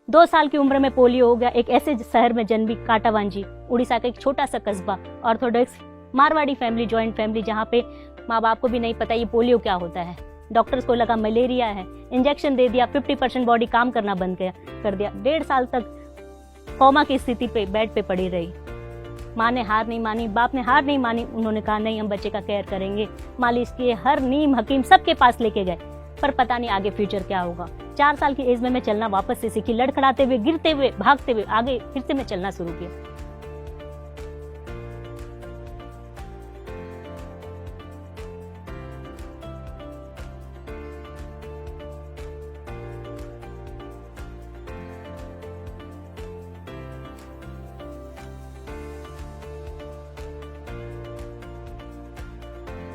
2 साल की उम्र में पोलियो हो गया। एक ऐसे शहर में जन्मी, काटावांजी, उड़ीसा का एक छोटा सा कस्बा, Orthodox Marwari family, joint family, जहाँ पे माँ बाप को भी नहीं पता ये पोलियो क्या होता है। डॉक्टर्स को लगा मलेरिया है, इंजेक्शन दे दिया, 50% बॉडी काम करना बंद कर दिया। 1.5 साल तक कोमा की स्थिति पे बेड पे पड़ी रही। माँ ने हार नहीं मानी, बाप ने हार नहीं मानी। उन्होंने कहा नहीं, हम बच्चे का केयर करेंगे, मालिश किए, हर नीम हकीम सबके पास लेके गए, पर पता नहीं आगे फ्यूचर क्या होगा। 4 साल की एज में मैं चलना वापस से सीखी, लड़खड़ाते हुए, गिरते हुए, भागते हुए आगे फिर से मैं चलना शुरू किया।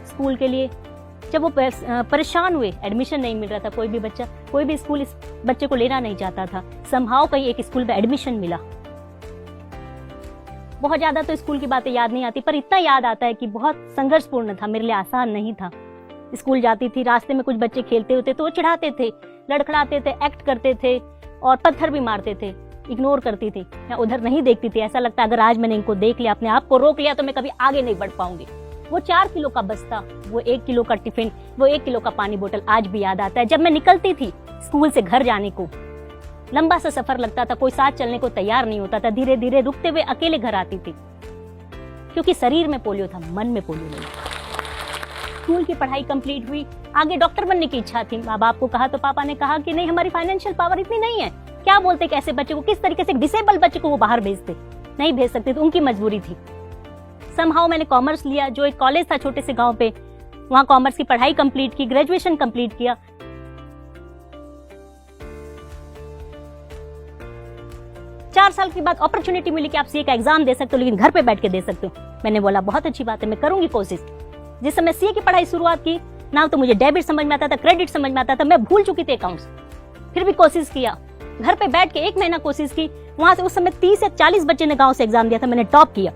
स्कूल के लिए जब वो परेशान हुए, एडमिशन नहीं मिल रहा था, कोई भी स्कूल इस बच्चे को लेना नहीं चाहता था। समहाउ कहीं एक स्कूल में एडमिशन मिला। बहुत ज्यादा तो स्कूल की बातें याद नहीं आती, पर इतना याद आता है कि बहुत संघर्षपूर्ण था, मेरे लिए आसान नहीं था। स्कूल जाती थी, रास्ते में कुछ बच्चे खेलते होते तो वो चिढ़ाते थे, लड़खड़ाते थे, एक्ट करते थे और पत्थर भी मारते थे। इग्नोर करती थी, मैं उधर नहीं देखती थी। ऐसा लगता अगर आज मैंने इनको देख लिया, अपने आप को रोक लिया, तो मैं कभी आगे नहीं बढ़ पाऊंगी। वो 4 किलो का बस्ता, वो 1 किलो का टिफिन, वो 1 किलो का पानी बोतल आज भी याद आता है। जब मैं निकलती थी स्कूल से घर जाने को, लंबा सा सफर लगता था, कोई साथ चलने को तैयार नहीं होता था, धीरे धीरे रुकते हुए अकेले घर आती थी, क्योंकि शरीर में पोलियो था, मन में पोलियो नहीं। स्कूल की पढ़ाई कंप्लीट हुई, आगे डॉक्टर बनने की इच्छा थी। माँ बाप को कहा तो पापा ने कहा कि नहीं, हमारी फाइनेंशियल पावर इतनी नहीं है। क्या बोलते कैसे बच्चे को, किस तरीके से डिसेबल बच्चे को वो बाहर भेजते, नहीं भेज सकते, तो उनकी मजबूरी थी। समहाउ मैंने कॉमर्स लिया, जो एक कॉलेज था छोटे से गांव पे, वहां कॉमर्स की पढ़ाई कंप्लीट की, ग्रेजुएशन कंप्लीट किया। चार साल के बाद अपॉर्चुनिटी मिली कि आप सीए का एग्जाम दे सकते हो, लेकिन घर पे बैठ के दे सकते हो। मैंने बोला बहुत अच्छी बात है, मैं करूंगी कोशिश। जिस समय सीए की पढ़ाई शुरुआत की ना, तो मुझे डेबिट समझ में आता था, क्रेडिट समझ में आता था, मैं भूल चुकी थी अकाउंट्स। फिर भी कोशिश किया, घर पे बैठ के 1 महीना कोशिश की। वहां से उस समय 30 या 40 बच्चे ने गांव से एग्जाम दिया था, मैंने टॉप किया।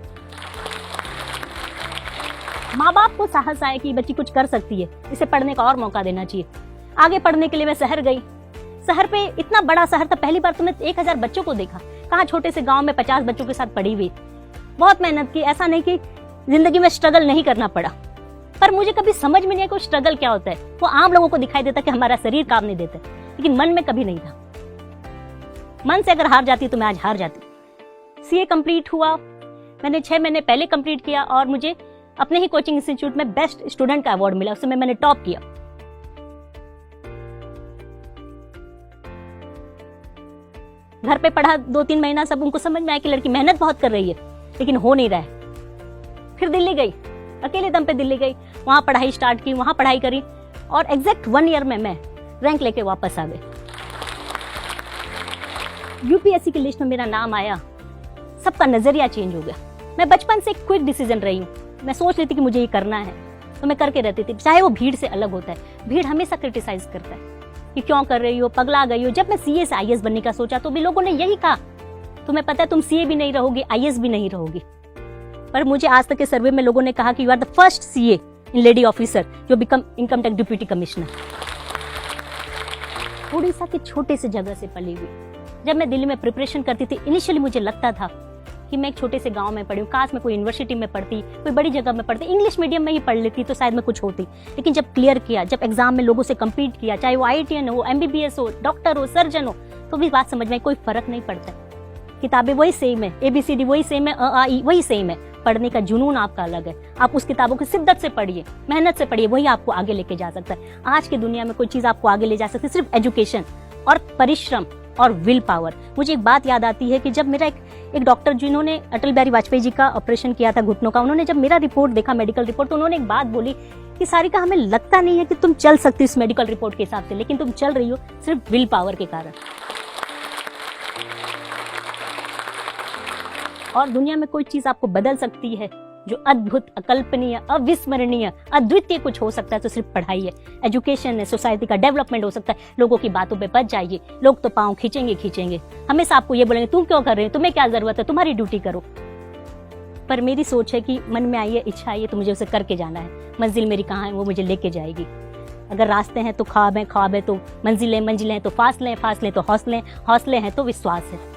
माँ बाप को साहस आया कि बच्ची कुछ कर सकती है, इसे पढ़ने का और मौका देना चाहिए। आगे पढ़ने के लिए मैं शहर गई। शहर पे इतना बड़ा शहर था, पहली बार तो मैं 1000 बच्चों को देखा। कहाँ छोटे से गांव में 50 बच्चों के साथ पढ़ी हुई। बहुत मेहनत की, ऐसा नहीं कि जिंदगी में स्ट्रगल नहीं करना पड़ा, पर मुझे कभी समझ में नहीं आया कि स्ट्रगल क्या होता है। वो आम लोगों को दिखाई देता कि हमारा शरीर काम नहीं देता, लेकिन मन में कभी नहीं था। मन से अगर हार जाती तो मैं आज हार जाती। सीए कंप्लीट हुआ, मैंने 6 महीने पहले कंप्लीट किया और मुझे अपने ही कोचिंग इंस्टीट्यूट में बेस्ट स्टूडेंट का अवार्ड मिला। उस समय मैंने टॉप किया। घर पे पढ़ा 2-3 महीना, सब उनको समझ में आया कि लड़की मेहनत बहुत कर रही है, लेकिन हो नहीं रहा है। फिर दिल्ली गई, अकेले दम पे दिल्ली गई, वहां पढ़ाई स्टार्ट की, वहां पढ़ाई करी और एग्जैक्ट 1 ईयर में मैं रैंक लेके वापस आ गई। यूपीएससी की लिस्ट में मेरा नाम आया, सबका नजरिया चेंज हो गया। मैं बचपन से एक क्विक डिसीजन रही हूँ, मैं सोच लेती कि मुझे ये करना है तो मैं करके रहती थी, चाहे वो भीड़ से अलग होता है। भीड़ हमेशा क्रिटिसाइज करता है कि क्यों कर रही हो, पगला गई हो। जब मैं सीए से आईएएस बनने का सोचा तो भी लोगों ने यही कहा, तुम्हें पता है तुम सीए भी नहीं रहोगी, आईएएस भी नहीं रहोगी। पर मुझे आज तक के सर्वे में लोगों ने कहा कि you are the first CA in lady officer जो become income tax deputy commissioner. Orissa के छोटे से जगह से पली हुई। जब मैं दिल्ली में प्रिपरेशन करती थी, इनिशियली मुझे लगता था कि मैं एक छोटे से गांव में पढ़ी हूँ, काश मैं कोई यूनिवर्सिटी में पढ़ती, कोई बड़ी जगह में पढ़ती, इंग्लिश मीडियम में ही पढ़ लेती तो शायद मैं कुछ होती। लेकिन जब क्लियर किया, जब एग्जाम में लोगों से कम्पीट किया, चाहे वो आईआईटीएन हो, एमबीबीएस हो, डॉक्टर हो, सर्जन हो, तो भी बात समझ में कोई फर्क नहीं पड़ता। किताबें वही सेम है, एबीसीडी वही सेम है, अ आ ई वही सेम है। पढ़ने का जुनून आपका अलग है। आप उस किताबों की शिद्दत से पढ़िए, मेहनत से पढ़िए, वही आपको आगे लेके जा सकता है। आज की दुनिया में कोई चीज आपको आगे ले जा सकती है सिर्फ एजुकेशन और परिश्रम और विल पावर। मुझे एक बात याद आती है कि जब मेरा एक डॉक्टर जिन्होंने अटल बिहारी वाजपेयी जी का ऑपरेशन किया था घुटनों का, उन्होंने जब मेरा रिपोर्ट देखा, मेडिकल रिपोर्ट, तो उन्होंने एक बात बोली कि सारिका, हमें लगता नहीं है कि तुम चल सकती इस मेडिकल रिपोर्ट के हिसाब से, लेकिन तुम चल रही हो सिर्फ विल पावर के कारण। और दुनिया में कोई चीज आपको बदल सकती है जो अद्भुत, अकल्पनीय, अविस्मरणीय, अद्वितीय कुछ हो सकता है तो सिर्फ पढ़ाई है, एजुकेशन है, सोसाइटी का डेवलपमेंट हो सकता है। लोगों की बातों पे बच जाइए, लोग तो पांव खींचेंगे, हमेशा आपको ये बोलेंगे तुम क्यों कर रहे हो, तुम्हें क्या जरूरत है, तुम्हारी ड्यूटी करो। पर मेरी सोच है कि मन में आई है, इच्छा आई है तो मुझे उसे करके जाना है। मंजिल मेरी कहाँ है, वो मुझे लेके जाएगी। अगर रास्ते हैं तो ख्वाब है, ख्वाब है तो मंजिलें, मंजिलें हैं तो फासले हैं, फासले तो हौसले, हौसले हैं तो विश्वास है।